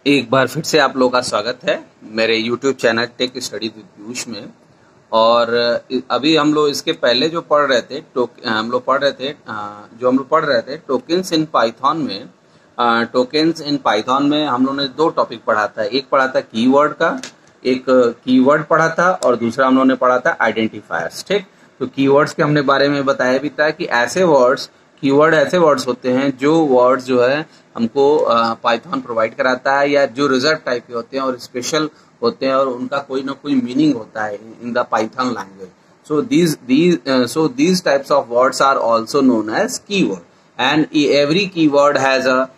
एक बार फिर से आप लोगों का स्वागत है मेरे YouTube channel tech study with Piyush में। और अभी हम लोग इसके पहले जो पढ़ रहे थे हम लोग पढ़ रहे थे टोकन्स इन पाइथन में। टोकन्स इन पाइथन में हम लोगों ने दो टॉपिक पढ़ा था। एक पढ़ा था कीवर्ड का, एक कीवर्ड पढ़ा था और दूसरा हम लोगों ने पढ़ा था आइडेंटिफायर्स। ठीक, तो कीवर्ड्स के हमने बारे में बताया भी था कि कीवर्ड ऐसे वर्ड्स होते हैं जो वर्ड्स जो है हमको पाइथन प्रोवाइड कराता है, या जो रिजर्व टाइप के होते हैं और स्पेशल होते हैं और उनका कोई ना कोई मीनिंग होता है in the Python language. So these types of words are also known as keyword, and every keyword has a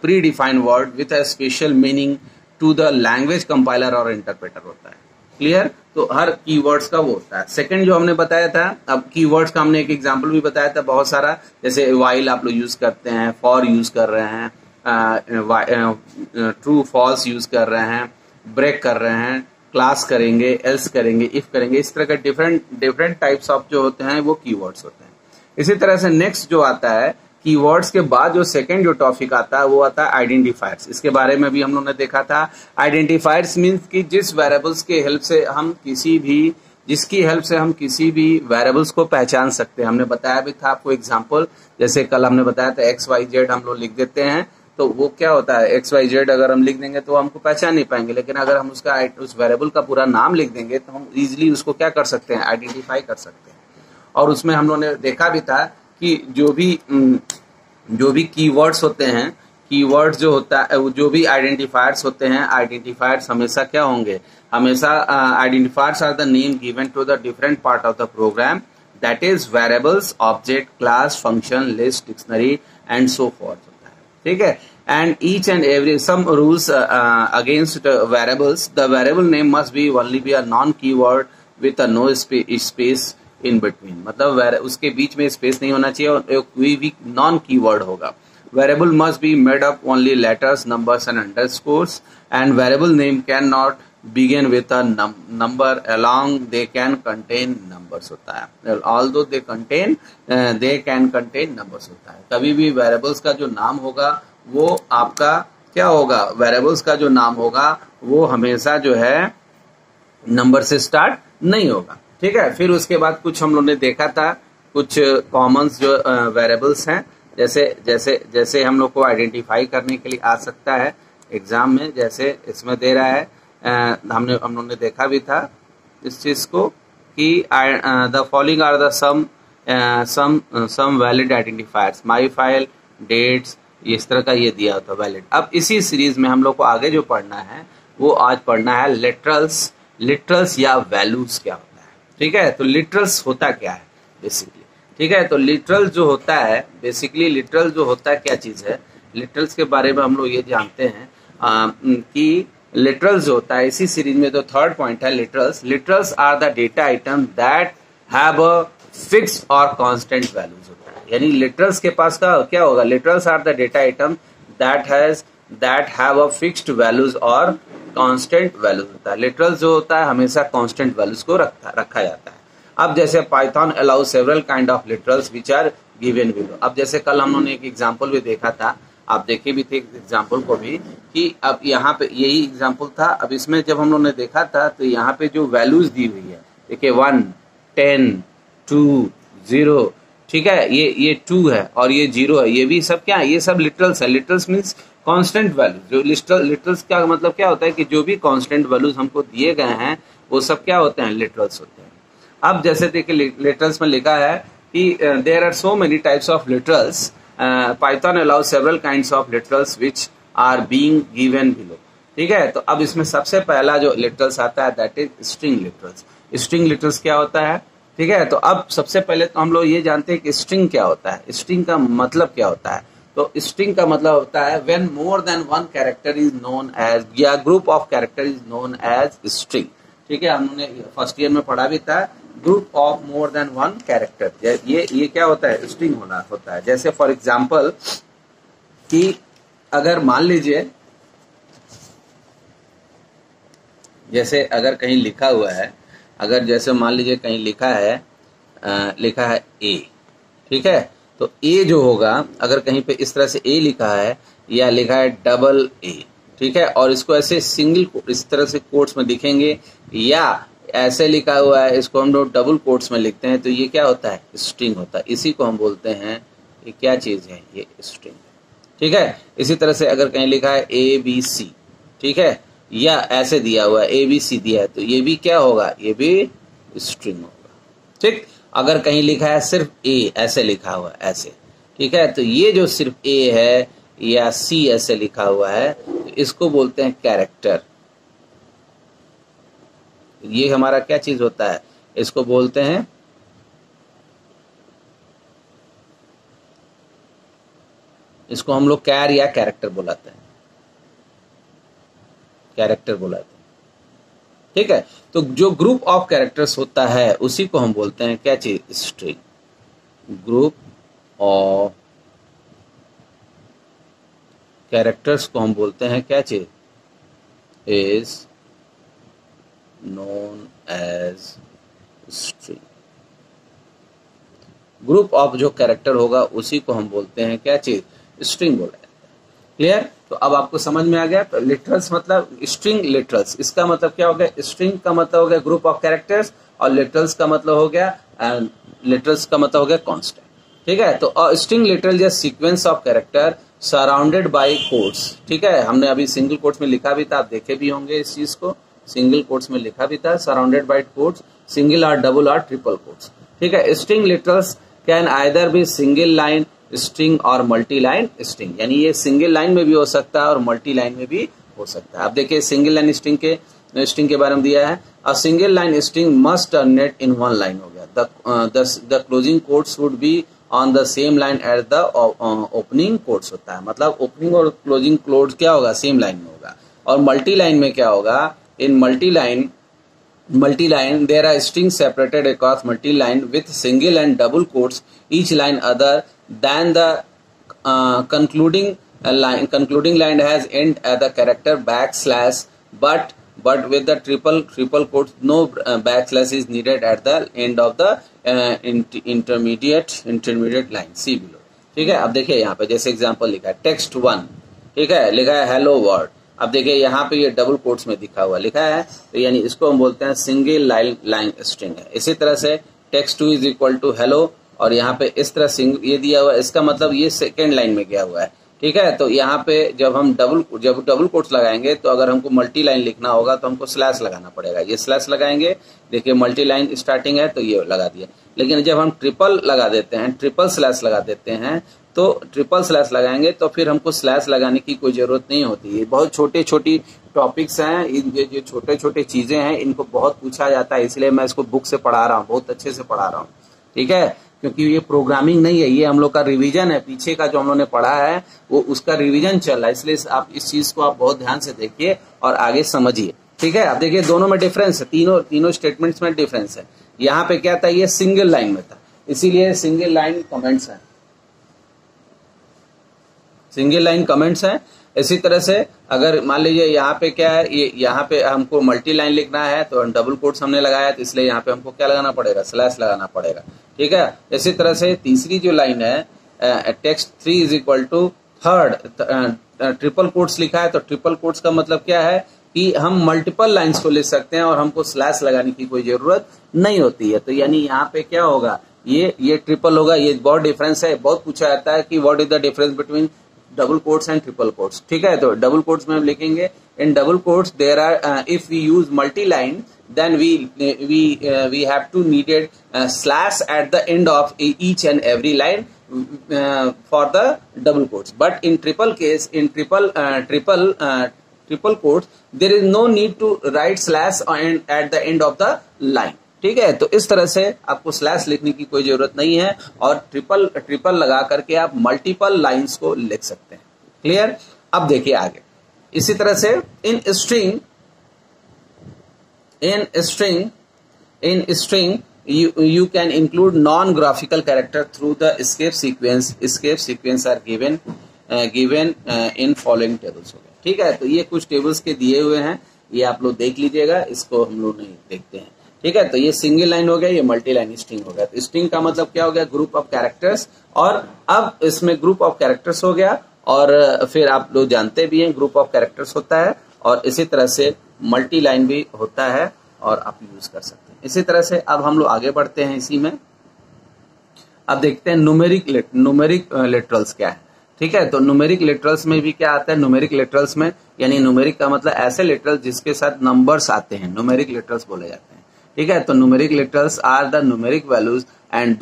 predefined word with a special meaning to the language compiler और interpreter होता है। Clear? तो हर keywords का वो होता है। Second जो हमने बताया था, अब कीवर्ड्स का हमने एक एग्जांपल भी बताया था बहुत सारा, जैसे व्हाइल आप लोग यूज करते हैं, फॉर यूज कर रहे हैं, ट्रू फॉल्स यूज कर रहे हैं, ब्रेक कर रहे हैं, क्लास करेंगे, एल्स करेंगे, इफ करेंगे। इस तरह के डिफरेंट टाइप्स ऑफ जो होते हैं वो कीवर्ड्स होते हैं। इसी तरह से नेक्स्ट जो आता है कीवर्ड्स के बाद जो सेकंड जो टॉपिक आता है वो आता है आइडेंटिफायर्स। इसके बारे में भी हम लोगों ने देखा था। आइडेंटिफायर्स मीन्स कि जिसकी हेल्प से हम किसी भी वेरिएबल्स को पहचान सकते हैं। हमने बताया भी था आपको एग्जांपल, जैसे कल हमने बताया था XYZ हम लोग लिख देते हैं तो वो क्या होता है, XYZ अगर हम लिख देंगे तो हमको पहचान नहीं पाएंगे, लेकिन अगर हम उस वेरिएबल का पूरा नाम लिख देंगे तो हम इजिली उसको क्या कर सकते हैं, आइडेंटिफाई कर सकते हैं। और उसमें हम लोगों ने देखा भी था कि जो भी कीवर्ड्स होते हैं, कीवर्ड्स जो होता है, जो भी आइडेंटिफायर्स होते हैं, आइडेंटिफायर्स हमेशा क्या होंगे, हमेशा identifiers are the name given to the different part of the program, that is variables, object, class, function, list, dictionary and so forth होता है। ठीक है, and each and every some rules against variables, the variable name must be only be a non keyword with a no space in between, मतलब उसके बीच में space नहीं होना चाहिए और कोई भी नॉन कीवर्ड होगा। Variable must be made up only letters, numbers and underscores, and variable name can not begin with a number along they can contain numbers होता है। Although they can contain numbers होता है। कभी भी variables का जो नाम होगा वो आपका क्या होगा, वेरिएबल्स का जो नाम होगा वो हमेशा जो है नंबर से स्टार्ट नहीं होगा। ठीक है, फिर उसके बाद कुछ हम लोग ने देखा था कुछ कॉमन्स जो वेरिएबल्स हैं, जैसे हम लोग को आइडेंटिफाई करने के लिए आ सकता है एग्जाम में, जैसे इसमें दे रहा है। हम लोग ने देखा भी था इस चीज को कि the following are the some valid identifiers, my file, dates, इस तरह का ये दिया होता है वैलिड। अब इसी सीरीज में हम लोग को आगे जो पढ़ना है वो आज पढ़ना है लिटरल्स या वैल्यूज क्या होता है। ठीक है, तो लिटरल्स होता क्या है बेसिकली। ठीक है, तो लिटरल जो होता है क्या चीज है, लिटरल्स के बारे में हम लोग ये जानते हैं कि लिटरल्स जो होता है, इसी सीरीज में तो थर्ड पॉइंट है literals are the data item that have a fixed और कांस्टेंट वैल्यूज होता है। यानी लिटरल्स के पास का क्या होगा, literals are the data item that have a fixed values और कांस्टेंट वैल्यूज होता है। लिटरल्स जो होता है हमेशा कांस्टेंट वैल्यूज को रखा जाता है। अब जैसे Python allow several kind of literals which are given below. अब जैसे कल हम लोगों ने एक एग्जांपल भी देखा था, आप देखे भी थे एग्जांपल को भी, कि अब यहाँ पे यही एग्जांपल था। अब इसमें जब हम लोगों ने देखा था तो यहाँ पे जो वैल्यूज दी हुई है, देखिए 1, 10, 2, 0, ठीक है, ये 2 है और ये 0 है, ये भी सब क्या है, ये सब लिटरल्स है। Literals means constant value. जो लिटरल्स का मतलब क्या होता है कि जो भी कांस्टेंट वैल्यूज हमको दिए गए हैं वो सब क्या होते हैं, लिटरल्स होते हैं। अब जैसे देखिए लिटरल्स में लिखा है कि there are so many types of literals, Python allow several kinds of literals which are being given below. ठीक है, तो अब इसमें सबसे पहला जो लिटरल्स आता है that is string literals. String literals क्या होता है, ठीक है, तो अब सबसे पहले तो हम लोग ये जानते हैं कि स्ट्रिंग क्या होता है, स्ट्रिंग का मतलब क्या होता है। तो स्ट्रिंग का मतलब होता है when more than one character is known as, या group of character is known as string. ठीक है, हमने फर्स्ट ईयर में पढ़ा भी था, group of more than one character, ये क्या होता है, स्ट्रिंग होता है। जैसे फॉर एग्जांपल कि अगर मान लीजिए, जैसे अगर कहीं लिखा हुआ है, अगर जैसे मान लीजिए कहीं लिखा है ए, ठीक है, तो ए जो होगा, अगर कहीं पे इस तरह से ए लिखा है या लिखा है AA, ठीक है, और इसको ऐसे सिंगल इस तरह से कोट्स में लिखेंगे या ऐसे लिखा हुआ है, इसको हम लोग डबल कोट्स में लिखते हैं, तो ये क्या होता है, स्ट्रिंग होता है। इसी को हम बोलते हैं, ये क्या चीज है, ये स्ट्रिंग, ठीक है। इसी तरह से अगर कहीं लिखा है ABC, ठीक है, या ऐसे दिया हुआ है ABC दिया है, तो ये भी क्या होगा, ये भी स्ट्रिंग होगा, ठीक। अगर कहीं लिखा है सिर्फ A, ऐसे लिखा हुआ है ऐसे, ठीक है, तो ये जो सिर्फ A है या C ऐसे लिखा हुआ है, तो इसको बोलते हैं कैरेक्टर। ये हमारा क्या चीज होता है, इसको बोलते हैं, इसको हम लोग कैर या कैरेक्टर बुलाते हैं, कैरेक्टर बुलाते हैं, ठीक है। तो जो ग्रुप ऑफ कैरेक्टर्स होता है उसी को हम बोलते हैं क्या चीज, स्ट्रिंग। ग्रुप ऑफ कैरेक्टर्स को हम बोलते हैं क्या चीज, is known as string. Group of जो कैरेक्टर होगा उसी को हम बोलते हैं क्या चीज, स्ट्रिंग बोला जाता है। क्लियर। तो अब आपको समझ में आ गया। तो लिटरल्स मतलब स्ट्रिंग लिटरल्स, इसका मतलब क्या हो गया, स्ट्रिंग का मतलब हो गया ग्रुप ऑफ कैरेक्टर्स, और लिटरल्स का मतलब हो गया कांस्टेंट, ठीक है। तो स्ट्रिंग लिटरल या sequence of character surrounded by quotes, ठीक है। हमने अभी सिंगल कोट्स में लिखा भी था, आप देखे भी होंगे इस चीज को, सिंगल कोट्स में लिखा भी था, सराउंडेड बाय कोट्स, सिंगल और डबल और ट्रिपल कोट्स, ठीक है। String literals can either be single line string और मल्टी लाइन स्ट्रिंग, यानी ये सिंगल लाइन में भी हो सकता है और मल्टी लाइन में भी हो सकता है। अब देखिए सिंगल लाइन स्ट्रिंग के बारे में दिया है, a single line string must terminate in one line हो गया, the closing quotes would be on the same line at the opening quotes होता है, मतलब ओपनिंग और क्लोजिंग कोट्स क्या होगा, सेम लाइन में होगा। और मल्टी लाइन में क्या होगा, इन multi line there are strings separated across multi line with single and double quotes, each line other than the concluding line has end at the character backslash, but with the triple quotes no backslash is needed at the end of the intermediate line, see below, ठीक है। अब देखिए यहाँ पे जैसे example लिखा है text 1, ठीक है, लिखा है हेलो वर्ल्ड। अब देखिए यहाँ पे ये डबल कोट्स में लिखा है, तो यानी इसको हम बोलते हैं सिंगल लाइन स्ट्रिंग है। इसी तरह से text 2 is equal to hello, और यहाँ पे इस तरह ये दिया हुआ है, इसका मतलब ये सेकेंड लाइन में गया हुआ है, ठीक है। तो यहाँ पे जब डबल कोट्स लगाएंगे, तो अगर हमको मल्टी लाइन लिखना होगा तो हमको स्लैश लगाना पड़ेगा, ये स्लैश लगाएंगे, देखिए मल्टी लाइन स्टार्टिंग है तो ये लगा दिया। लेकिन जब हम ट्रिपल लगा देते हैं, ट्रिपल स्लैश लगा देते हैं, तो ट्रिपल स्लैश लगाएंगे तो फिर हमको स्लैश लगाने की कोई जरूरत नहीं होती है। बहुत छोटी टॉपिक्स हैं, ये छोटे छोटे चीजें हैं, इनको बहुत पूछा जाता है, इसलिए मैं इसको बुक से पढ़ा रहा हूँ, बहुत अच्छे से पढ़ा रहा हूँ, ठीक है। क्योंकि ये प्रोग्रामिंग नहीं है, ये हम लोग का रिवीजन है, पीछे का जो हम लोग ने पढ़ा है वो उसका रिवीजन चल रहा है, इसलिए आप इस चीज को आप बहुत ध्यान से देखिए और आगे समझिए, ठीक है। अब देखिए दोनों में डिफरेंस है, तीनों स्टेटमेंट्स में डिफरेंस है। यहाँ पे क्या था, ये सिंगल लाइन में था, इसीलिए सिंगल लाइन कमेंट्स है, सिंगल लाइन कमेंट्स हैं। इसी तरह से अगर मान लीजिए यहाँ पे क्या है, ये यहाँ पे हमको मल्टी लाइन लिखना है, तो डबल कोट्स हमने लगाया, तो इसलिए यहाँ पे हमको क्या लगाना पड़ेगा, स्लैश लगाना पड़ेगा, ठीक है। इसी तरह से तीसरी जो लाइन है text 3 is equal to third, triple quotes लिखा है, तो ट्रिपल कोट्स का मतलब क्या है कि हम मल्टीपल लाइन्स को लिख सकते हैं और हमको स्लैश लगाने की कोई जरूरत नहीं होती है। तो यानी यहाँ पे क्या होगा, ये ट्रिपल होगा। ये बहुत डिफरेंस है, बहुत पूछा जाता है कि what is the difference between double quotes and triple quotes, ठीक है। तो डबल कोट्स में हम लिखेंगे, in double quotes there are, if we use multi line then we have to needed slash at the end of each and every line for the double quotes, but in triple case, in triple quotes there is no need to write slash at the end of the line, ठीक है। तो इस तरह से आपको slash लिखने की कोई जरूरत नहीं है, और ट्रिपल लगा करके आप मल्टीपल लाइंस को लिख सकते हैं, क्लियर। अब देखिए आगे, इसी तरह से इन string you can include non-graphical character through the escape sequence are given in following tables, हो गया, ठीक है। तो ये कुछ टेबल्स के दिए हुए हैं, ये आप लोग देख लीजिएगा, इसको हम लोग नहीं देखते हैं, ठीक है। तो ये सिंगल लाइन हो गया, ये मल्टी लाइन स्ट्रिंग हो गया। तो स्ट्रिंग का मतलब क्या हो गया, ग्रुप ऑफ कैरेक्टर्स, और अब इसमें ग्रुप ऑफ कैरेक्टर्स हो गया और फिर आप लोग जानते भी हैं ग्रुप ऑफ कैरेक्टर्स होता है, और इसी तरह से मल्टी लाइन भी होता है और आप यूज कर सकते हैं। इसी तरह से अब हम लोग आगे बढ़ते हैं इसी में। अब देखते हैं न्यूमेरिक लिटरल्स क्या है। ठीक है, तो न्यूमेरिक लिटरल्स में भी क्या आता है, न्यूमेरिक लिटरल्स में यानी न्यूमेरिक का मतलब ऐसे लिटरल्स जिसके साथ नंबर्स आते हैं, न्यूमेरिक लिटरल्स बोले जाते हैं। ठीक है, तो numeric literals are the numeric values and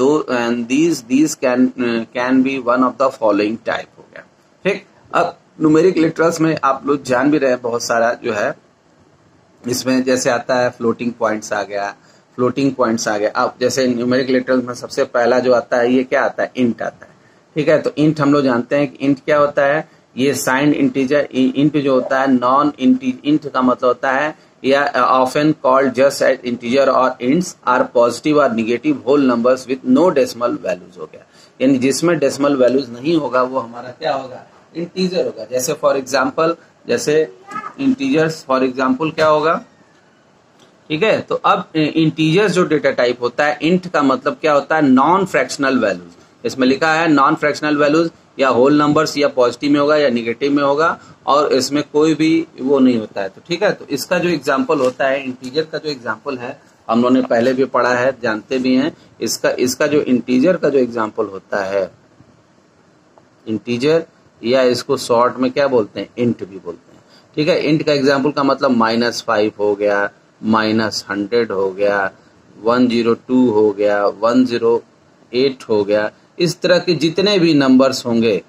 these can be one of the following type हो गया। ठीक, अब न्यूमेरिक लिटरल्स में आप लोग जान भी रहे हैं बहुत सारा जो है, इसमें जैसे आता है फ्लोटिंग पॉइंट्स आ गया, फ्लोटिंग पॉइंट्स आ गया। अब जैसे न्यूमेरिक लिटरल्स में सबसे पहला जो आता है ये क्या आता है, इंट आता है। ठीक है, तो इंट हम लोग जानते हैं कि इंट क्या होता है, ये साइंड इंटीजर। इंट जो होता है नॉन इंट का मतलब होता है या often called just as integer और इंट्स आर पॉजिटिव और negative whole numbers with no decimal values हो गया, यानी जिसमें डेसिमल वैल्यूज नहीं होगा वो हमारा क्या होगा, इंटीजर होगा। जैसे फॉर एग्जाम्पल, जैसे इंटीजर्स फॉर एग्जाम्पल क्या होगा। ठीक है, तो अब इंटीजर्स जो डेटा टाइप होता है, इंट का मतलब क्या होता है, नॉन फ्रैक्शनल वैल्यूज। इसमें लिखा है नॉन फ्रैक्शनल वैल्यूज, या होल नंबर्स या पॉजिटिव में होगा या निगेटिव में होगा, और इसमें कोई भी वो नहीं होता है। तो ठीक है, तो इसका जो एग्जाम्पल होता है, इंटीजर का जो एग्जाम्पल है, हम लोगों ने पहले भी पढ़ा है, जानते भी हैं। इसका जो इंटीजर का जो एग्जाम्पल होता है, इंटीजर या इसको शॉर्ट में क्या बोलते हैं, इंट भी बोलते हैं। ठीक है, इंट का एग्जाम्पल का मतलब -5 हो गया, -100 हो गया, 102 हो गया, 108 हो गया। इस तरह के जितने भी नंबर्स होंगे,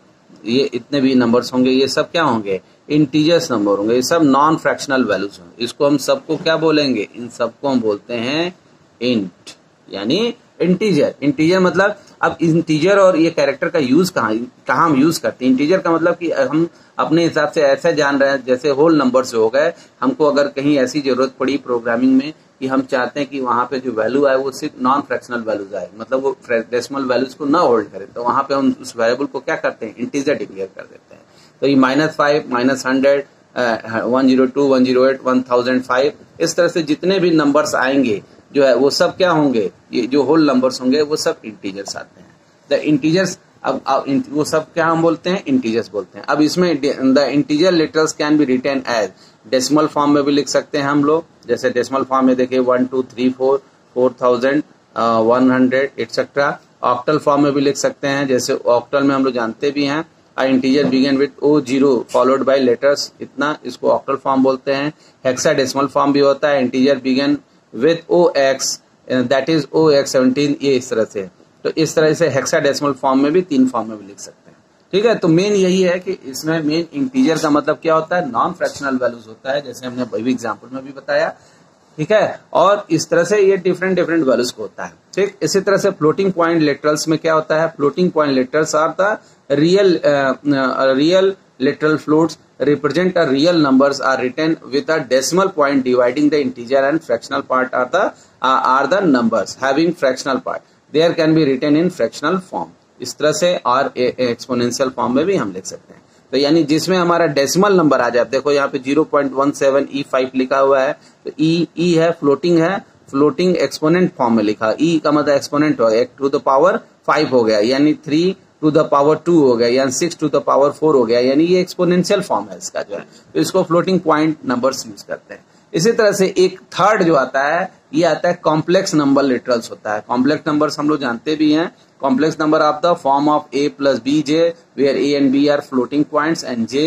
ये इतने भी नंबर्स होंगे, ये सब क्या होंगे, इंटीजर्स नंबर होंगे, ये सब नॉन फ्रैक्शनल वैल्यूज होंगे। इसको हम सबको क्या बोलेंगे, इन सबको हम बोलते हैं इंट, यानी इंटीजर। इंटीजर मतलब, अब इंटीजर और ये कैरेक्टर का यूज कहाँ हम यूज करते हैं। इंटीजर का मतलब कि हम अपने हिसाब से ऐसे जान रहे हैं, जैसे होल नंबर से हो गए, हमको अगर कहीं ऐसी जरूरत पड़ी प्रोग्रामिंग में कि हम चाहते हैं कि वहां पे जो वैल्यू आए वो सिर्फ नॉन फ्रैक्शनल वैल्यूज आए, मतलब वो डेसिमल वैल्यूज को ना होल्ड करे, तो वहां पे हम उस वेरिएबल को क्या करते हैं, इंटीजर डिक्लेयर कर देते हैं। तो ये -5, -100, 102, 108, 1005, इस तरह से जितने भी नंबर्स आएंगे जो है वो सब क्या होंगे, ये जो होल नंबर्स होंगे वो सब इंटीजर्स आते हैं। द इंटीजर्स, अब वो सब क्या हम बोलते हैं, इंटीजर्स बोलते हैं। अब इसमें the integer literals can be written as, decimal form में भी लिख सकते हैं हम लोग। जैसे डेसिमल फॉर्म में देखिए 1 2 3 4 4000 100 एटसेट्रा। ऑक्टल फॉर्म में भी लिख सकते हैं, जैसे ऑक्टल में हम लोग जानते भी हैं, integer begin with O0 followed by letters, इतना, इसको ऑक्टल फॉर्म बोलते हैं। हेक्साडेसिमल फॉर्म भी होता है, integer begin with OX that is OX17, ये इस तरह से। तो इस तरह से हेक्साडेसिमल फॉर्म में भी 3 फॉर्म में भी लिख सकते हैं। ठीक है, तो मेन यही है कि इसमें मेन इंटीजर का मतलब क्या होता है, नॉन फ्रैक्शनल वैल्यूज होता है, जैसे हमने अभी एग्जांपल में भी बताया। ठीक है, और इस तरह से ये डिफरेंट वैल्यूज को होता है। ठीक, इसी तरह से फ्लोटिंग पॉइंट लिटरल्स में क्या होता है, floating point literals are the real literal floats represent a real numbers are written with a decimal point dividing the integer and fractional part are the numbers having fractional part, there can be written in fractional form। इस तरह से और exponential form में भी हम लिख सकते हैं। तो यानी जिसमें हमारा डेसिमल नंबर आ जाए, देखो यहाँ पे 0.17E5 लिखा हुआ है, तो ई है, फ्लोटिंग है, फ्लोटिंग एक्सपोनेंट फॉर्म में लिखा, ई का मतलब एक्सपोनेंट हो गया, 1/5 हो गया, यानी 3/2 हो गया, यानी 6/4 हो गया, यानी ये एक्सपोनेंशियल फॉर्म है इसका जो है, तो इसको फ्लोटिंग पॉइंट नंबर्स यूज करते हैं। इसी तरह से एक थर्ड जो आता है, ये आता है कॉम्प्लेक्स नंबर लिटरल्स होता है। कॉम्प्लेक्स नंबर्स हम लोग जानते भी हैं, complex number of the form of A + BJ where A and B are floating points and J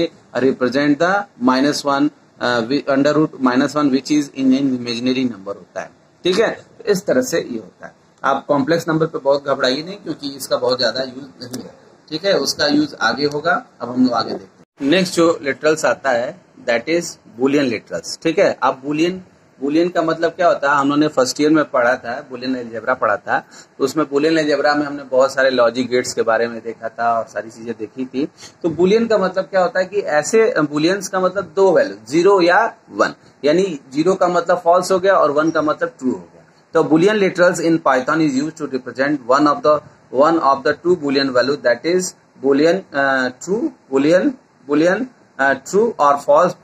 represent the -1 √-1 which is in an imaginary number होता है। ठीक है, तो इस तरह से ये होता है। आप कॉम्प्लेक्स नंबर पे बहुत घबराइए नहीं, क्योंकि इसका बहुत ज्यादा यूज नहीं है। ठीक है, उसका यूज आगे होगा। अब हम लोग आगे देखते हैं। नेक्स्ट जो लिटरल्स आता है दैट इज बुलियन लिटरल्स। ठीक है, अब बुलियन का मतलब क्या होता है, हम लोगों ने फर्स्ट ईयर में पढ़ा था, बुलियन अलजेब्रा पढ़ा था, तो उसमें बुलियन अलजेब्रा में हमने बहुत सारे लॉजिक गेट्स के बारे में देखा था और सारी चीजें देखी थी। तो बुलियन का मतलब क्या होता है कि ऐसे बुलियंस का मतलब 2 वैल्यू, 0 या 1, यानी 0 का मतलब फॉल्स हो गया और 1 का मतलब ट्रू हो गया। तो Boolean literals in Python is used to represent one of the two boolean value, that is boolean true or false,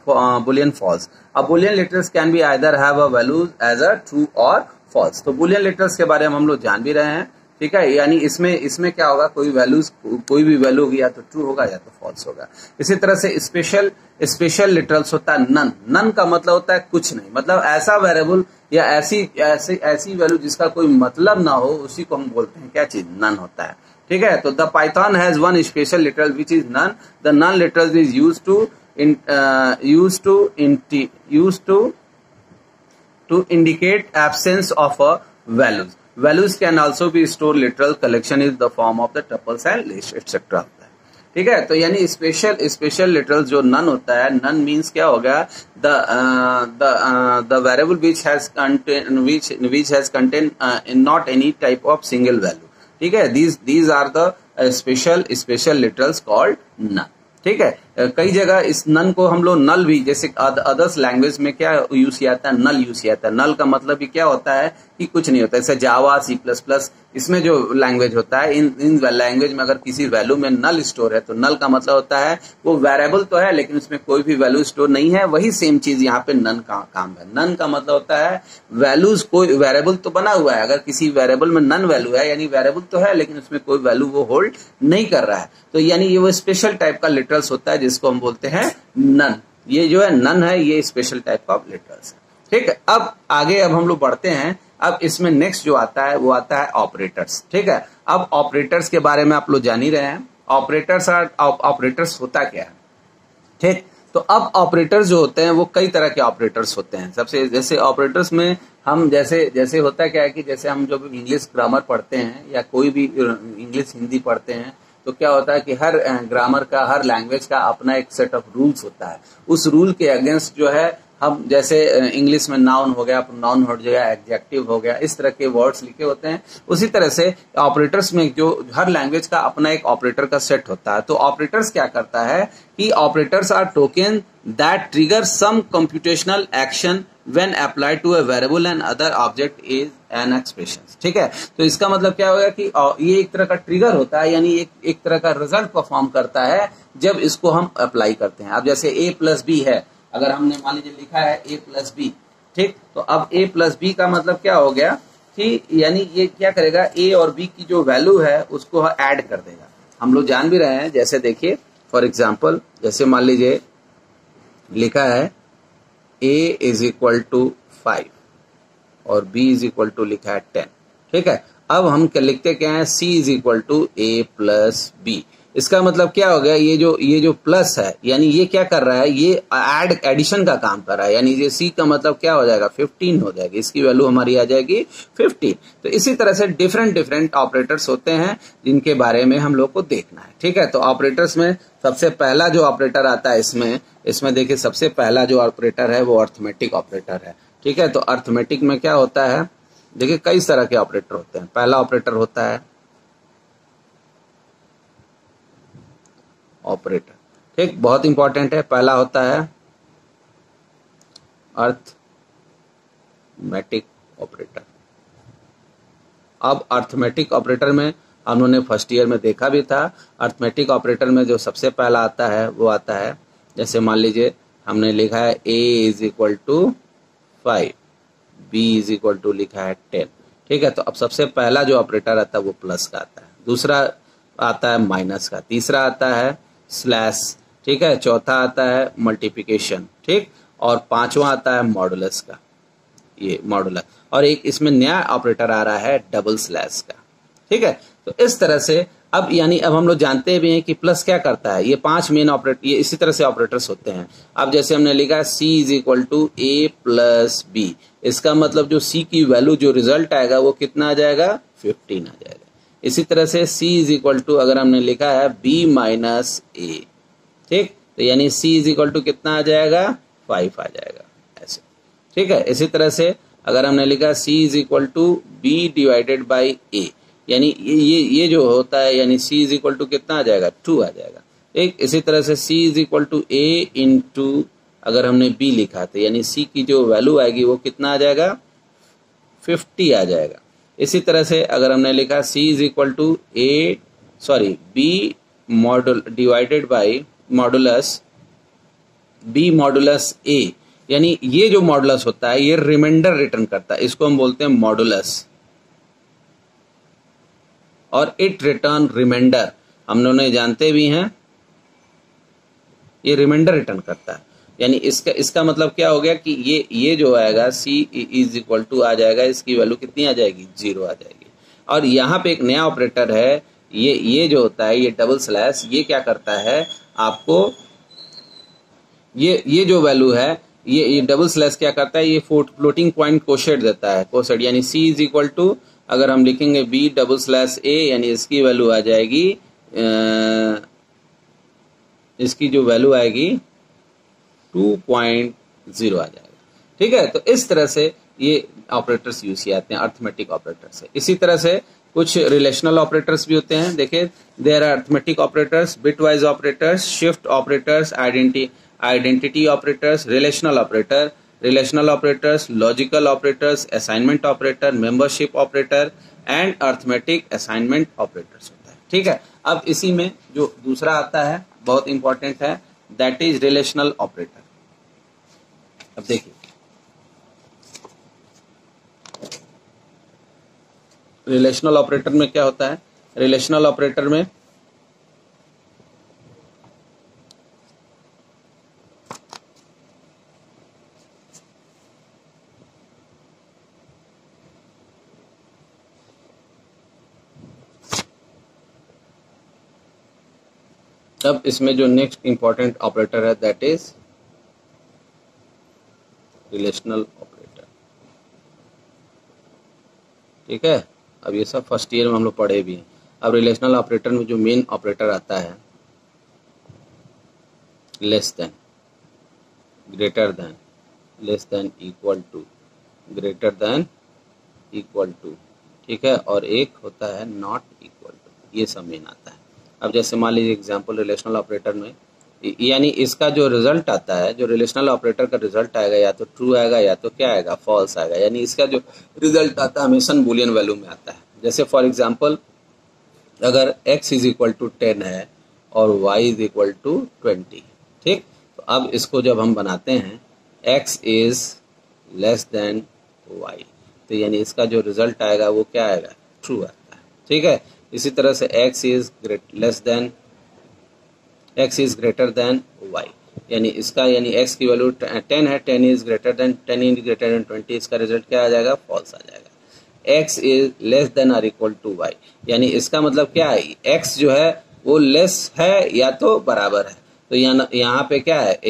boolean false. A boolean literals can be either have a value as a true or false। तो boolean literals के बारे में हम लोग जान भी रहे हैं। ठीक है, यानी इसमें क्या होगा, कोई भी वैल्यू होगी या तो ट्रू होगा या तो फॉल्स होगा। इसी तरह से स्पेशल लिटरल्स होता है नन। नन का मतलब होता है कुछ नहीं, मतलब ऐसा वेरिएबल या ऐसी वैल्यू जिसका कोई मतलब ना हो, उसी को हम बोलते हैं क्या चीज, नन होता है। ठीक है, तो the Python has one special literal which is none. The none literal is used to indicate absence of a values. Values can also be stored literal collection is the form of the tuples and list etc. होता है। ठीक है, तो यानी special literal जो none होता है, none means क्या हो गया, the variable which has contain in not any type of single value. ठीक है, these are the special literals called none। ठीक है, कई जगह इस नन को हम लोग नल भी, जैसे अदर्स लैंग्वेज में क्या यूज किया जाता है, नल यूज किया जाता है। नल का मतलब भी क्या होता है कि कुछ नहीं होता, जैसे जावा, C++, इसमें जो लैंग्वेज होता है, इन लैंग्वेज में अगर किसी वैल्यू में नल स्टोर है तो नल का मतलब होता है वो वेरिएबल तो है लेकिन उसमें कोई भी वैल्यू स्टोर नहीं है। वही सेम चीज यहाँ पे नन का काम है। नन का मतलब होता है वैल्यूज, कोई वेरिएबल तो बना हुआ है, अगर किसी वेरिएबल में नन वैल्यू है यानी वेरिएबल तो है लेकिन उसमें कोई वैल्यू वो होल्ड नहीं कर रहा है, तो यानी ये वो स्पेशल टाइप का लिटरल्स होता है जिसको हम बोलते हैं नन। ये जो है नन है, ये स्पेशल टाइप का लिटरल्स है। ठीक है, अब आगे हम लोग बढ़ते हैं। अब इसमें नेक्स्ट जो आता है वो आता है ऑपरेटर्स। ठीक है, अब ऑपरेटर्स के बारे में आप लोग जान ही रहे हैं। ऑपरेटर्स होता क्या है। ठीक, तो अब ऑपरेटर्स जो होते हैं वो कई तरह के ऑपरेटर्स होते हैं। सबसे जैसे ऑपरेटर्स में हम जैसे होता क्या है कि जैसे हम जब इंग्लिश ग्रामर पढ़ते हैं या कोई भी इंग्लिश हिंदी पढ़ते हैं तो क्या होता है कि हर ग्रामर का, हर लैंग्वेज का अपना एक सेट ऑफ रूल्स होता है। उस रूल के अगेंस्ट जो है हम, जैसे इंग्लिश में नाउन हो गया, नाउन हो गया, एडजेक्टिव हो गया, इस तरह के वर्ड्स लिखे होते हैं। उसी तरह से ऑपरेटर्स में जो हर लैंग्वेज का अपना एक ऑपरेटर का सेट होता है। तो ऑपरेटर्स क्या करता है कि operators are token that trigger some computational action when applied to a variable and other object is an expression। ठीक है, तो इसका मतलब क्या होगा कि ये एक तरह का ट्रिगर होता है, यानी एक तरह का रिजल्ट परफॉर्म करता है जब इसको हम अप्लाई करते हैं। अब जैसे a+b है, अगर हमने मान लीजिए लिखा है a+b, ठीक, तो अब a+b का मतलब क्या हो गया कि यानी ये क्या करेगा, a और b की जो वैल्यू है उसको ऐड कर देगा। हम लोग जान भी रहे हैं, जैसे देखिए फॉर एग्जाम्पल, जैसे मान लीजिए लिखा है a इज इक्वल टू 5 और b इज इक्वल टू लिखा है 10। ठीक है, अब हम क्या लिखते क्या है, c is equal to a+b। इसका मतलब क्या हो गया, ये जो प्लस है यानी ये क्या कर रहा है, ये एडिशन का काम कर रहा है, यानी ये c का मतलब क्या हो जाएगा, 15 हो जाएगी, इसकी वैल्यू हमारी आ जाएगी 15। तो इसी तरह से डिफरेंट ऑपरेटर्स होते हैं जिनके बारे में हम लोग को देखना है। ठीक है, तो ऑपरेटर्स में सबसे पहला जो ऑपरेटर आता है इसमें देखिए, सबसे पहला जो ऑपरेटर है वो अर्थमेटिक ऑपरेटर है। ठीक है, तो अर्थमेटिक में क्या होता है, देखिए कई तरह के ऑपरेटर होते हैं। पहला ऑपरेटर होता है ऑपरेटर, ठीक, बहुत इंपॉर्टेंट है। पहला होता है अर्थमेटिक ऑपरेटर। अब अर्थमेटिक ऑपरेटर में हम लोगों ने फर्स्ट ईयर में देखा भी था। अर्थमेटिक ऑपरेटर में जो सबसे पहला आता है वो आता है, जैसे मान लीजिए हमने लिखा है a is equal to 5, b is equal to लिखा है 10। ठीक है, तो अब सबसे पहला जो ऑपरेटर आता है वो प्लस का आता है, दूसरा आता है माइनस का, तीसरा आता है स्लैश, ठीक है, चौथा आता है मल्टीप्लिकेशन, ठीक, और पांचवा आता है मॉडुलस का, ये मॉडुलस, और एक इसमें नया ऑपरेटर आ रहा है डबल स्लैश का। ठीक है, तो इस तरह से अब यानी अब हम लोग जानते भी हैं कि प्लस क्या करता है, ये 5 मेन ऑपरेटर, ये इसी तरह से ऑपरेटर्स होते हैं। अब जैसे हमने लिखा है c is equal to a+b, इसका मतलब जो c की वैल्यू जो रिजल्ट आएगा वो कितना आ जाएगा, 15 आ जाएगा। इसी तरह से c इज इक्वल टू अगर हमने लिखा है b माइनस a, ठीक, तो यानी c इज इक्वल टू कितना आ जाएगा, 5 आ जाएगा ऐसे। ठीक है, इसी तरह से अगर हमने लिखा c is equal to b divided by a, यानी ये जो होता है यानी c इज इक्वल टू कितना आ जाएगा, 2 आ जाएगा। एक इसी तरह से c is equal to a into अगर हमने b लिखा था यानी c की जो वैल्यू आएगी वो कितना आ जाएगा, 50 आ जाएगा। इसी तरह से अगर हमने लिखा c is equal to b modulo divided by modulus b modulus a, यानी ये जो मॉडुलस होता है ये रिमाइंडर रिटर्न करता है, इसको हम बोलते हैं मॉडुलस। और इट रिटर्न रिमाइंडर, हम लोग ने जानते भी हैं ये रिमाइंडर रिटर्न करता है। यानी इसका मतलब क्या हो गया कि ये जो आएगा सी इज इक्वल टू आ जाएगा, इसकी वैल्यू कितनी आ जाएगी, 0 आ जाएगी। और यहाँ पे एक नया ऑपरेटर है, ये जो होता है ये डबल स्लैश, ये क्या करता है आपको, ये जो वैल्यू है ये डबल स्लैश क्या करता है, ये फ्लोटिंग पॉइंट कोशेट देता है, कोशेट यानी सी इज इक्वल टू अगर हम लिखेंगे बी डबल स्लैश ए, यानी इसकी वैल्यू आ जाएगी इसकी जो वैल्यू आएगी 2.0 आ जाएगा। ठीक है, तो इस तरह से ये ऑपरेटर्स यूज किए जाते हैं अर्थमेटिक ऑपरेटर्स से। इसी तरह से कुछ रिलेशनल ऑपरेटर्स भी होते हैं। देखिए there are arithmetic operators, bitwise operators, shift operators, identity operators, relational operators, logical operators, assignment operator, membership operator and arithmetic assignment operators होता है। ठीक है, अब इसी में जो दूसरा आता है बहुत इंपॉर्टेंट है, दैट इज रिलेशनल ऑपरेटर। अब देखिए रिलेशनल ऑपरेटर में क्या होता है, रिलेशनल ऑपरेटर में अब इसमें जो नेक्स्ट इंपॉर्टेंट ऑपरेटर है दैट इज रिलेशनल ऑपरेटर। ठीक है, अब ये सब फर्स्ट ईयर में हम लोग पढ़े भी हैं। अब रिलेशनल ऑपरेटर में जो मेन ऑपरेटर आता है less than, greater than, less than, equal to, greater than, equal to. ठीक है, और एक होता है नॉट इक्वल टू, ये सब मेन आता है। अब जैसे मान लीजिए एग्जांपल रिलेशनल ऑपरेटर में, यानी इसका जो रिजल्ट आता है, जो रिलेशनल ऑपरेटर का रिजल्ट आएगा या तो ट्रू आएगा या तो क्या आएगा, फॉल्स आएगा। यानी इसका जो रिजल्ट आता है हमेशा बूलियन वैल्यू में आता है। जैसे फॉर एग्जांपल अगर x इज इक्वल टू 10 है और y इज इक्वल टू 20, ठीक, तो अब इसको जब हम बनाते हैं x is less than y, तो यानी इसका जो रिजल्ट आएगा वो क्या आएगा, ट्रू आता है। ठीक है, इसी तरह से x is greater than y, यानी इसका यानी x की वैल्यू 10 है, 10 इज ग्रेटर देन 20, इसका रिजल्ट क्या आ जाएगा, फॉल्स आ जाएगा। x इज लेस देन और इक्वल टू y, यानी इसका मतलब क्या है, x जो है वो लेस है या तो बराबर है। तो यहाँ पे क्या है,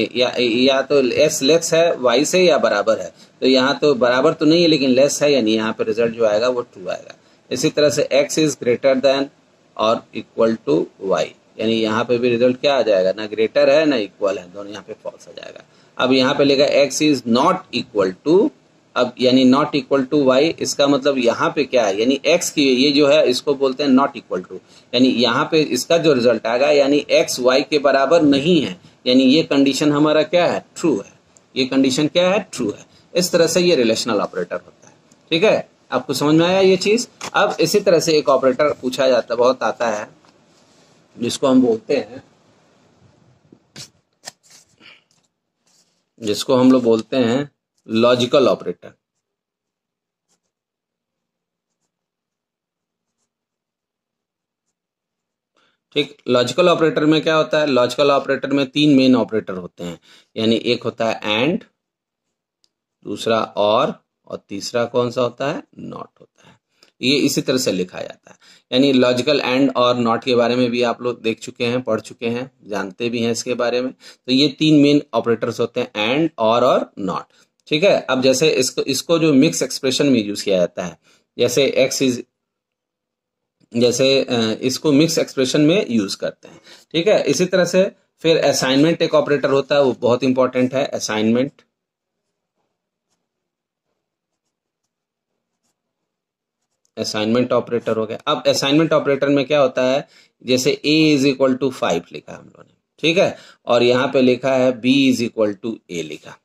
या तो s लेस है y से या बराबर है। तो यहाँ तो बराबर तो नहीं है लेकिन लेस है, यानी यहाँ पे रिजल्ट जो आएगा वो ट्रू आएगा। इसी तरह से x इज ग्रेटर देन और इक्वल टू y, यानी यहाँ पे भी रिजल्ट क्या आ जाएगा, ना ग्रेटर है ना इक्वल है, दोनों यहाँ पे फॉल्स आ जाएगा। अब यहाँ पे लिखा x is not equal to, अब यानी नॉट इक्वल टू y, इसका मतलब यहाँ पे क्या है, यानी x की ये जो है इसको बोलते हैं नॉट इक्वल टू, यानी यहाँ पे इसका जो रिजल्ट आएगा यानी x y के बराबर नहीं है, यानी ये कंडीशन हमारा क्या है, ट्रू है। ये कंडीशन क्या है, ट्रू है। इस तरह से ये रिलेशनल ऑपरेटर होता है। ठीक है, आपको समझ में आया ये चीज। अब इसी तरह से एक ऑपरेटर पूछा जाता बहुत आता है जिसको हम लोग बोलते हैं लॉजिकल ऑपरेटर। ठीक, लॉजिकल ऑपरेटर में क्या होता है, लॉजिकल ऑपरेटर में 3 मेन ऑपरेटर होते हैं, यानी एक होता है एंड, दूसरा और तीसरा कौन सा होता है, नॉट होता है। ये इसी तरह से लिखा जाता है। यानी लॉजिकल एंड और नॉट के बारे में भी आप लोग देख चुके हैं, पढ़ चुके हैं, जानते भी हैं इसके बारे में। तो ये 3 मेन ऑपरेटर्स होते हैं, एंड, और नॉट। ठीक है, अब जैसे इसको जो मिक्स एक्सप्रेशन में यूज किया जाता है, जैसे इसको मिक्स एक्सप्रेशन में यूज करते हैं। ठीक है, इसी तरह से फिर असाइनमेंट एक ऑपरेटर होता है, वो बहुत इंपॉर्टेंट है। असाइनमेंट ऑपरेटर हो गया। अब असाइनमेंट ऑपरेटर में क्या होता है, जैसे a इज इक्वल टू 5 लिखा हम लोगों ने, ठीक है, और यहाँ पे लिखा है b is equal to a लिखा।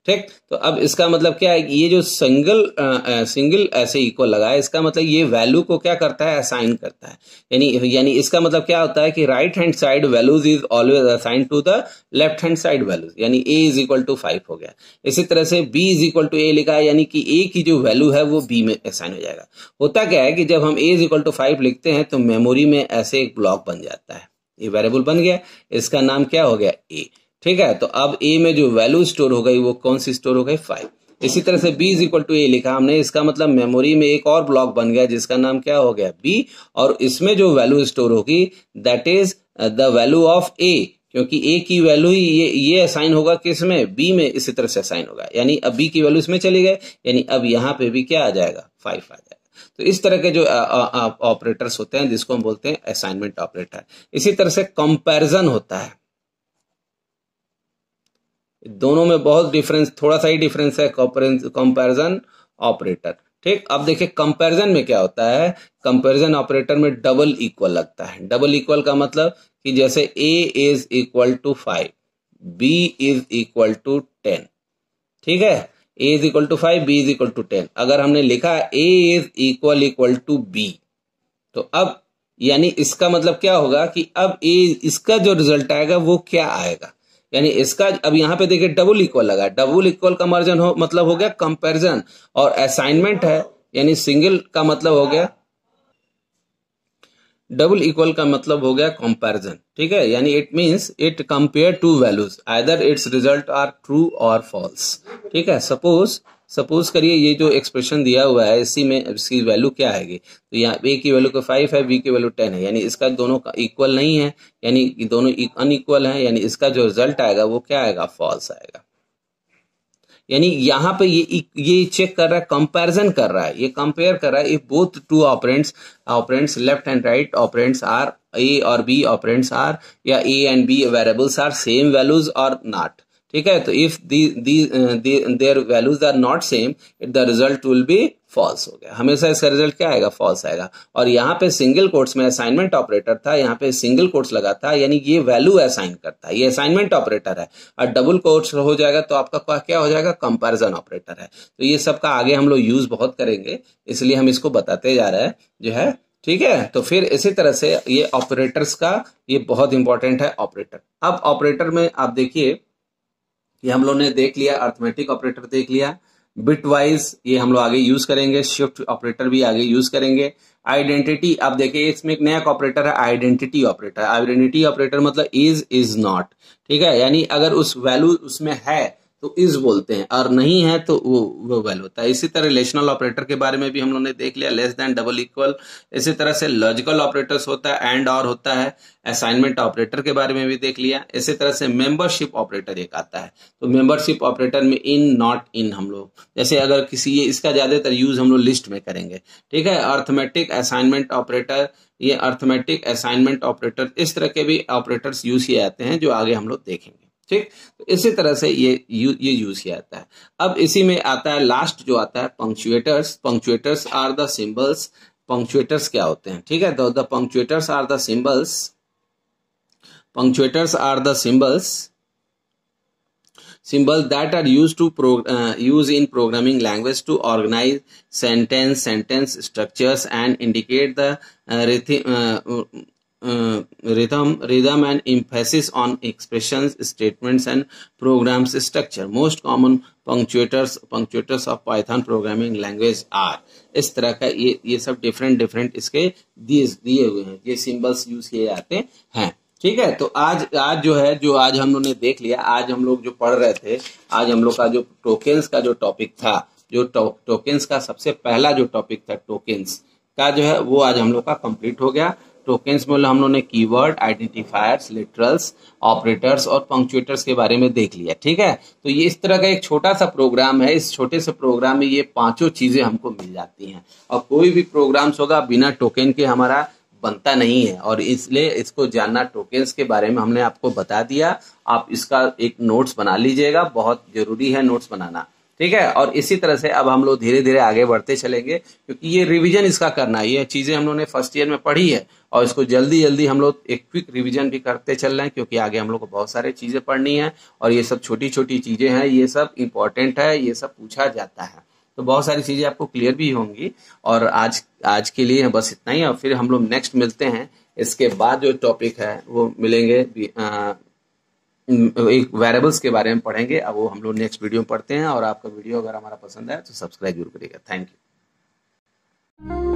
ठीक। तो अब इसका मतलब क्या है कि ये जो सिंगल ऐसे इक्वल लगा है, इसका मतलब ये वैल्यू को क्या करता है, असाइन करता है। यानी इसका मतलब क्या होता है कि right hand side values is always assign to the left hand side values, यानी a इज इक्वल टू 5 हो गया। इसी तरह से b is equal to a लिखा है, यानी कि a की जो वैल्यू है वो b में असाइन हो जाएगा। होता क्या है कि जब हम a इज इक्वल टू 5 लिखते हैं तो मेमोरी में ऐसे एक ब्लॉक बन जाता है, ये वेरिएबल बन गया, इसका नाम क्या हो गया, a। ठीक है, तो अब a में जो वैल्यू स्टोर हो गई वो कौन सी स्टोर हो गई, 5। इसी तरह से b is equal to a लिखा हमने, इसका मतलब मेमोरी में एक और ब्लॉक बन गया जिसका नाम क्या हो गया, b, और इसमें जो वैल्यू स्टोर होगी that is the value of a, क्योंकि a की वैल्यू ही ये असाइन होगा किसमें, b में, इसी तरह से असाइन होगा, यानी अब b की वैल्यू इसमें चली गई, यानी अब यहाँ पे भी क्या आ जाएगा, 5 आ जाएगा। तो इस तरह के जो ऑपरेटर्स होते हैं जिसको हम बोलते हैं असाइनमेंट ऑपरेटर। इसी तरह से कंपैरिजन होता है, दोनों में बहुत डिफरेंस, थोड़ा सा ही डिफरेंस है, कंपैरिजन ऑपरेटर। ठीक, अब देखिए कंपैरिजन में क्या होता है, कंपैरिजन ऑपरेटर में डबल इक्वल लगता है। डबल इक्वल का मतलब कि जैसे a is equal to 5, b is equal to 10, ठीक है, a is equal to 5, b is equal to 10। अगर हमने लिखा a is equal to b, तो अब यानी इसका मतलब क्या होगा कि अब a, इसका जो रिजल्ट आएगा वो क्या आएगा, यानी इसका अब यहाँ पे देखिए डबल इक्वल लगा, डबल इक्वल का मार्जिन हो मतलब हो गया कंपैरिजन, और असाइनमेंट है यानी सिंगल का मतलब हो गया, डबल इक्वल का मतलब हो गया कंपैरिजन। ठीक है, यानी it means it compare two values, either its result are true और फॉल्स। ठीक है, सपोज करिए ये जो एक्सप्रेशन दिया हुआ है इसी में इसकी वैल्यू क्या आएगी, तो यहाँ a की वैल्यू को 5 है, b की वैल्यू 10 है, यानी इसका दोनों का इक्वल नहीं है, यानी दोनों अनइक्वल है, यानी इसका जो रिजल्ट आएगा वो क्या आएगा, फॉल्स आएगा। यानी यहाँ पे ये चेक कर रहा है, कंपैरिजन कर रहा है, ये कंपेयर कर रहा है if both two operands left and right operands are a और b ऑपरेंड्स आर, या a and b variables are same values और नॉट। ठीक है, तो if their values are not same the result will be false हो गया, हमेशा इसका रिजल्ट क्या आएगा, फॉल्स आएगा। और यहाँ पे सिंगल कोट्स में असाइनमेंट ऑपरेटर था, यहाँ पे सिंगल कोट्स लगा था, यानी ये वैल्यू असाइन करता है, ये असाइनमेंट ऑपरेटर है, और डबल कोट्स हो जाएगा तो आपका क्या हो जाएगा, कंपैरिजन ऑपरेटर है। तो ये सब का आगे हम लोग यूज बहुत करेंगे, इसलिए हम इसको बताते जा रहे हैं जो है। ठीक है, तो फिर इसी तरह से ये ऑपरेटर्स का ये बहुत इंपॉर्टेंट है ऑपरेटर। अब ऑपरेटर में आप देखिए, ये हम लोग ने देख लिया, अर्थमेटिक ऑपरेटर देख लिया, बिट वाइज ये हम लोग आगे यूज करेंगे, शिफ्ट ऑपरेटर भी आगे यूज करेंगे। आइडेंटिटी, आप देखिए इसमें एक नया ऑपरेटर है आइडेंटिटी ऑपरेटर। आइडेंटिटी ऑपरेटर मतलब इज नॉट, ठीक है, यानी अगर उस वैल्यू उसमें है तो इज बोलते हैं, और नहीं है तो वो वैल्यू होता है। इसी तरह रिलेशनल ऑपरेटर के बारे में भी हम लोग ने देख लिया, लेस देन, डबल इक्वल। इसी तरह से लॉजिकल ऑपरेटर्स होता है, एंड और होता है। असाइनमेंट ऑपरेटर के बारे में भी देख लिया। इसी तरह से मेंबरशिप ऑपरेटर एक आता है, तो मेंबरशिप ऑपरेटर में इन, नॉट इन, हम लोग जैसे अगर किसी, ये इसका ज्यादातर यूज हम लोग लिस्ट में करेंगे। ठीक है, अर्थमेटिक असाइनमेंट ऑपरेटर, ये अर्थमेटिक असाइनमेंट ऑपरेटर, इस तरह के भी ऑपरेटर्स यूज किए जाते हैं जो आगे हम लोग देखेंगे। ठीक, तो इसी तरह से ये यूज किया जाता है। अब इसी में आता है लास्ट जो आता है punctuators. Punctuators are the symbols. Punctuators क्या होते हैं, ठीक है, तो the punctuators are the symbols, punctuators are the symbols that are used in programming language to organize sentence structures and indicate the rhythm and emphasis on expressions, statements and programs structure. Most common punctuators of Python programming language are, इस तरह का ये सब different इसके दिए हुए हैं, ये सिंबल्स यूज किए जाते हैं। ठीक है, तो आज जो है, जो आज हम लोग ने देख लिया, आज हम लोग जो पढ़ रहे थे, आज हम लोग का जो टोकेन्स का जो टॉपिक था, जो टोकेन्स का सबसे पहला जो टॉपिक था टोकेन्स का जो है, वो आज हम लोग का कंप्लीट हो गया। टोकेन्स में हम लोग ने कीवर्ड, आइडेंटिफायर्स, लिटरल्स, ऑपरेटर्स और पंक्चुएटर्स के बारे में देख लिया। ठीक है, तो ये इस तरह का एक छोटा सा प्रोग्राम है। इस छोटे से प्रोग्राम में ये पांचों चीजें हमको मिल जाती हैं, और कोई भी प्रोग्राम्स होगा बिना टोकन के हमारा बनता नहीं है, और इसलिए इसको जानना, टोकेन्स के बारे में हमने आपको बता दिया। आप इसका एक नोट्स बना लीजिएगा, बहुत जरूरी है नोट्स बनाना। ठीक है। और इसी तरह से अब हम लोग धीरे धीरे आगे बढ़ते चलेंगे, क्योंकि ये रिवीजन इसका करना है, ये चीजें हम लोगों ने फर्स्ट ईयर में पढ़ी है और इसको जल्दी जल्दी हम लोग एक क्विक रिवीजन भी करते चल रहे हैं, क्योंकि आगे हम लोग को बहुत सारी चीजें पढ़नी है और ये सब छोटी छोटी चीजें हैं, ये सब इंपॉर्टेंट है, ये सब पूछा जाता है, तो बहुत सारी चीजें आपको क्लियर भी होंगी। और आज आज के लिए बस इतना ही, और फिर हम लोग नेक्स्ट मिलते हैं। इसके बाद जो टॉपिक है वो मिलेंगे, एक वेरिएबल्स के बारे में पढ़ेंगे। अब वो हम लोग नेक्स्ट वीडियो में पढ़ते हैं। और आपका वीडियो अगर हमारा पसंद है तो सब्सक्राइब जरूर करिएगा। Thank you.